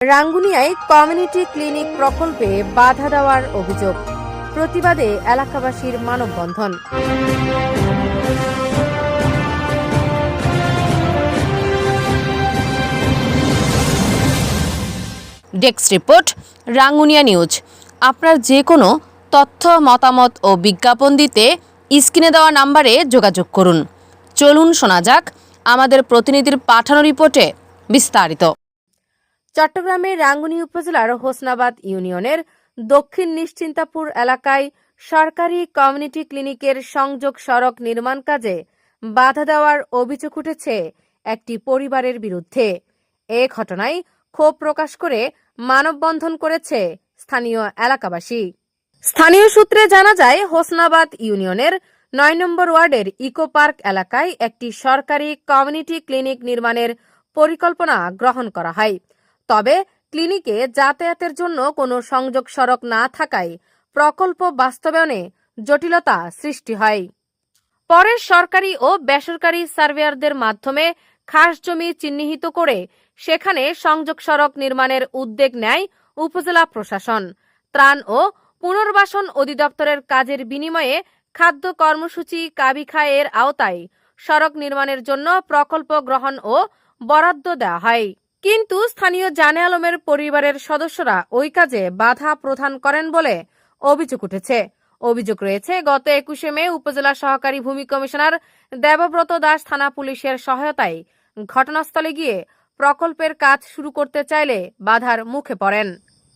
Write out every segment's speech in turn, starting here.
রাঙ্গুনিয়ায় community clinic প্রকল্পে বাধা দেওয়ার অভিযোগ, প্রতিবাদে এলাকাবাসীর মানববন্ধন। Desk report, Rangunia news. আপনার যে কোনো তথ্য, মতামত ও বিজ্ঞাপন দিতে স্ক্রিনে দেওয়া নম্বরে যোগাযোগ করুন। চলুন শোনা যাক আমাদের প্রতিনিধির পাঠানো রিপোর্টে বিস্তারিত। চট্টগ্রামের রাঙ্গুনি উপজেলার হোসনাবাদ ইউনিয়নের দক্ষিণ নিশ্চিন্তাপুর এলাকায় সরকারি কমিউনিটি ক্লিনিকের সংযোগ সড়ক নির্মাণ কাজে বাধা দেওয়ার অভিযোগ উঠেছে একটি পরিবারের বিরুদ্ধে। এ ঘটনায় ক্ষোভ প্রকাশ করে মানববন্ধন করেছে স্থানীয় এলাকাবাসী। স্থানীয় সূত্রে জানা যায়, হোসনাবাদ ইউনিয়নের ৯ নম্বর ওয়ার্ডের ইকো পার্ক এলাকায় একটি সরকারি কমিউনিটি ক্লিনিক নির্মাণের পরিকল্পনা গ্রহণ করা হয়। তবে ক্লিনিকে যাতায়াতের জন্য কোনো সংযোগ সড়ক না থাকায় প্রকল্প বাস্তবায়নে জটিলতা সৃষ্টি হয়। পরে সরকারি ও বেসরকারি সার্ভেয়ারদের মাধ্যমে খাস জমি চিহ্নিত করে সেখানে সংযোগ সড়ক নির্মাণের উদ্যোগ নেয় উপজেলা প্রশাসন। ত্রাণ ও পুনর্বাসন অধিদপ্তরের কাজের বিনিময়ে খাদ্য কর্মসূচি কাবিখা এর আওতায় সড়ক নির্মাণের জন্য প্রকল্প গ্রহণ ও বরাদ্দ দেওয়া হয়। কিন্তু স্থানীয় জানে আলমের পরিবারের সদস্যরা ওই কাজে বাধা প্রদান করেন বলে অভিযোগ উঠেছে। অভিযোগ রয়েছে, গত ২১ মে উপজেলা সহকারী ভূমি কমিশনার দেবব্রত দাস থানা পুলিশের সহায়তায় ঘটনাস্থলে গিয়ে প্রকল্পের কাজ শুরু করতে চাইলে বাধার মুখে পড়েন।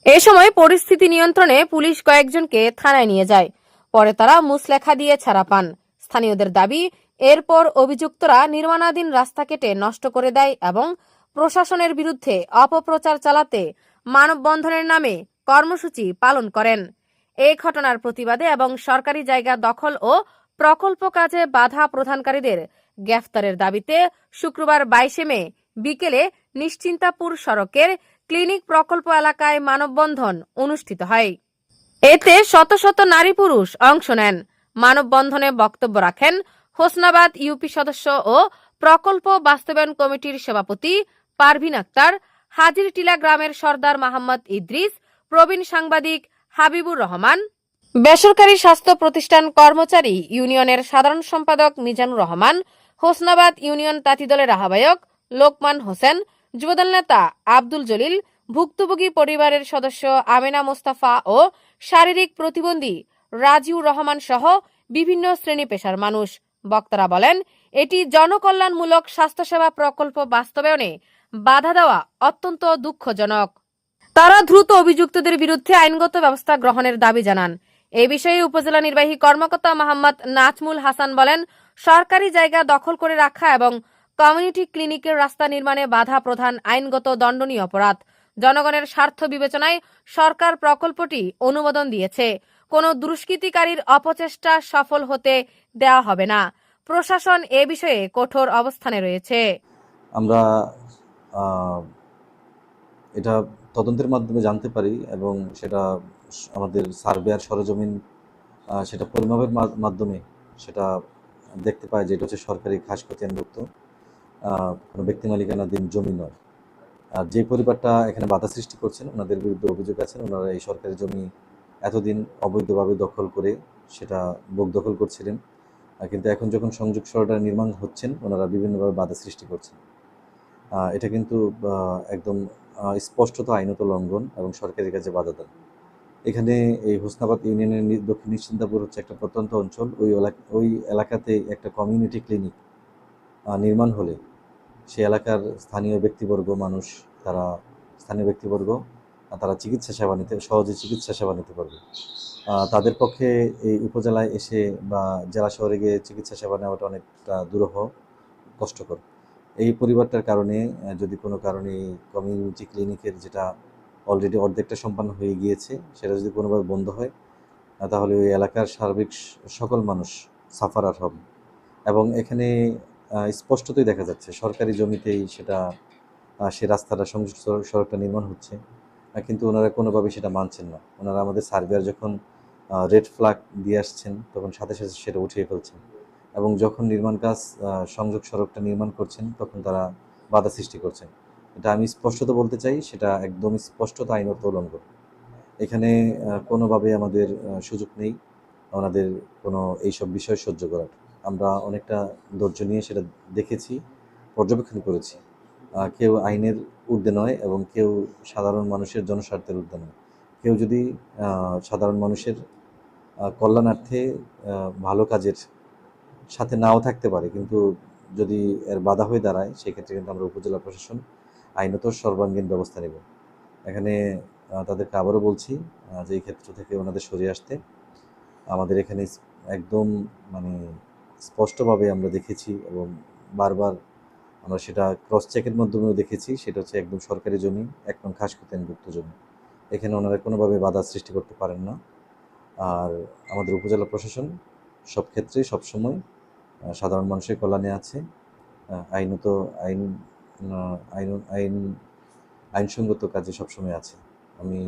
এ সময় পরিস্থিতি নিয়ন্ত্রণে পুলিশ কয়েকজনকে থানায় নিয়ে যায়। পরে তারা মুচলেখা দিয়ে ছাড়া পান। স্থানীয়দের দাবি, এরপর অভিযুক্তরা নির্মাণাধীন রাস্তা কেটে নষ্ট করে দেয় এবং প্রশাসনের বিরুদ্ধে অপপ্রচার চালাতে মানববন্ধনের নামে কর্মসূচি পালন করেন। এই ঘটনার প্রতিবাদে এবং সরকারি জায়গা দখল ও প্রকল্প কাজে বাধা প্রদানকারীদের গ্রেফতারের দাবিতে শুক্রবার ২২ মে বিকেলে নিশ্চিন্তাপুর সড়কের ক্লিনিক প্রকল্প এলাকায় মানববন্ধন অনুষ্ঠিত হয়। এতে শত শত নারী পুরুষ অংশ নেন। মানববন্ধনে বক্তব্য রাখেন হোসনাবাদ ইউপি সদস্য ও প্রকল্প বাস্তবায়ন কমিটির সভাপতি পারভিন আক্তার, হাজিরটিলা গ্রামের সর্দার মোহাম্মদ ইদ্রিস, প্রবীণ সাংবাদিক হাবিবুর রহমান, বেসরকারি স্বাস্থ্য প্রতিষ্ঠান কর্মচারী ইউনিয়নের সাধারণ সম্পাদক মিজানুর রহমান, হোসনাবাদ ইউনিয়ন তাঁতি দলের আহ্বায়ক লোকমান হোসেন, যুবদল নেতা আব্দুল জলিল, ভুক্তভোগী পরিবারের সদস্য আমেনা মোস্তাফা ও শারীরিক প্রতিবন্ধী রাজিউর রহমান সহ বিভিন্ন শ্রেণী পেশার মানুষ। বক্তারা বলেন, এটি জনকল্যাণমূলক স্বাস্থ্যসেবা প্রকল্প বাস্তবায়নে বাধা দেওয়া অত্যন্ত দুঃখজনক। তারা দ্রুত অভিযুক্তদের বিরুদ্ধে আইনগত ব্যবস্থা গ্রহণের দাবি জানান। এই বিষয়ে উপজেলা নির্বাহী কর্মকর্তা মোহাম্মদ নাজমুল হাসান বলেন, সরকারি জায়গা দখল করে রাখা এবং কমিউনিটি ক্লিনিকের রাস্তা নির্মাণে বাধা প্রদান আইনগত দণ্ডনীয় অপরাধ। জনগণের স্বার্থ বিবেচনায় সরকার প্রকল্পটি অনুমোদন দিয়েছে। কোনো দুষ্কৃতিকারীর অপচেষ্টা সফল হতে দেওয়া হবে না। প্রশাসন এ বিষয়ে কঠোর অবস্থানে রয়েছে। আমরা এটা তদন্তের মাধ্যমে জানতে পারি এবং সেটা আমাদের সার্ভেয়ার সরজমিন সেটা পরিমাপের মাধ্যমে সেটা দেখতে পায় যে এটা হচ্ছে সরকারি খাস খতিয়ানভুক্ত, কোনো ব্যক্তি মালিকানাধীন জমি নয়। আর যে পরিবারটা এখানে বাধা সৃষ্টি করছেন, ওনাদের বিরুদ্ধে অভিযোগ আছেন ওনারা এই সরকারি জমি এতদিন অবৈধভাবে দখল করে সেটা ভোগ দখল করছিলেন, কিন্তু এখন যখন সংযোগ সড়কটা নির্মাণ হচ্ছেন ওনারা বিভিন্নভাবে বাধা সৃষ্টি করছেন। এটা কিন্তু একদম স্পষ্টত আইনত লঙ্ঘন এবং সরকারি কাজে বাধা দেন। এখানে এই হোসনাবাদ ইউনিয়নের দক্ষিণ নিশ্চিন্তাপুর হচ্ছে একটা প্রত্যন্ত অঞ্চল। ওই এলাকাতে একটা কমিউনিটি ক্লিনিক নির্মাণ হলে সেই এলাকার স্থানীয় ব্যক্তিবর্গ তারা চিকিৎসা সেবা নিতে সহজে চিকিৎসা সেবা নিতে পারবে। তাদের পক্ষে এই উপজেলায় এসে বা জেলা শহরে গিয়ে চিকিৎসা সেবা নেওয়াটা অনেকটা দুরূহ, কষ্টকর। এই পরিবারটার কারণে যদি কোনো কারণে কমিউনিটি ক্লিনিকের যেটা অলরেডি অর্ধেকটা সম্পন্ন হয়ে গিয়েছে সেটা যদি কোনোভাবে বন্ধ হয়, তাহলে ওই এলাকার সার্বিক সকল মানুষ সাফারার হবে। এবং এখানে স্পষ্টতই দেখা যাচ্ছে সরকারি জমিতেই সে রাস্তাটা সংযোগ সড়কটা নির্মাণ হচ্ছে, কিন্তু ওনারা কোনোভাবেই সেটা মানছেন না। ওনারা আমাদের সার্ভেয়ার যখন রেড ফ্ল্যাগ দিয়ে আসছেন তখন সাথে সাথে সেটা উঠিয়ে ফেলছেন এবং যখন নির্মাণ কাজ সংযোগ সড়কটা নির্মাণ করছেন তখন তারা বাধা সৃষ্টি করছেন। এটা আমি স্পষ্টত বলতে চাই, সেটা একদম স্পষ্টত আইনত উল্লঙ্ঘন। এখানে কোনোভাবে আমাদের সুযোগ নেই ওনাদের কোনো এইসব বিষয় সহ্য করার। আমরা অনেকটা ধৈর্য নিয়ে সেটা দেখেছি, পর্যবেক্ষণ করেছি। কেউ আইনের ঊর্ধ্বে নয় এবং কেউ সাধারণ মানুষের জনস্বার্থের ঊর্ধ্বে নয়। কেউ যদি সাধারণ মানুষের কল্যাণার্থে ভালো কাজের সাথে নাও থাকতে পারে, কিন্তু যদি এর বাধা হয়ে দাঁড়ায়, সেক্ষেত্রে কিন্তু আমরা উপজেলা প্রশাসন আইনত সর্বাঙ্গীন ব্যবস্থা নেব। এখানে তাদেরকে আবারও বলছি যে এই ক্ষেত্র থেকে ওনাদের সরিয়ে আসতে। আমাদের এখানে একদম মানে স্পষ্টভাবে আমরা দেখেছি এবং বারবার আমরা সেটা ক্রস চেকের মাধ্যমেও দেখেছি, সেটা হচ্ছে একদম সরকারি জমি, একদম খাসখতিয়ানভুক্ত জমি। এখানে ওনারা কোনোভাবে বাধা সৃষ্টি করতে পারেন না। আর আমাদের উপজেলা প্রশাসন সব ক্ষেত্রে সবসময় সাধারণ মানুষের কল্যাণে আছে। আইনত আইন আইন আইন আইনসঙ্গত কাজে সবসময় আছে। আমি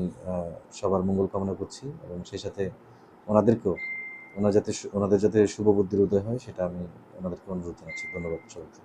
সবার মঙ্গল কামনা করছি এবং সেই সাথে ওনাদেরকেও ওনাদের যাতে শুভ বুদ্ধির উদয় হয়, সেটা আমি ওনাদেরকে অনুরোধ জানাচ্ছি। ধন্যবাদ সবাইকে।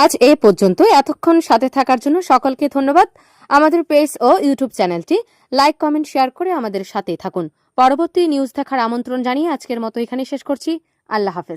আজ এ পর্যন্ত। এতক্ষণ সাথে থাকার জন্য সকলকে ধন্যবাদ। আমাদের পেজ ও ইউটিউব চ্যানেলটি লাইক, কমেন্ট, শেয়ার করে আমাদের সাথেই থাকুন। পরবর্তী নিউজ দেখার আমন্ত্রণ জানিয়ে আজকের মতো এখানে শেষ করছি। আল্লাহ হাফেজ।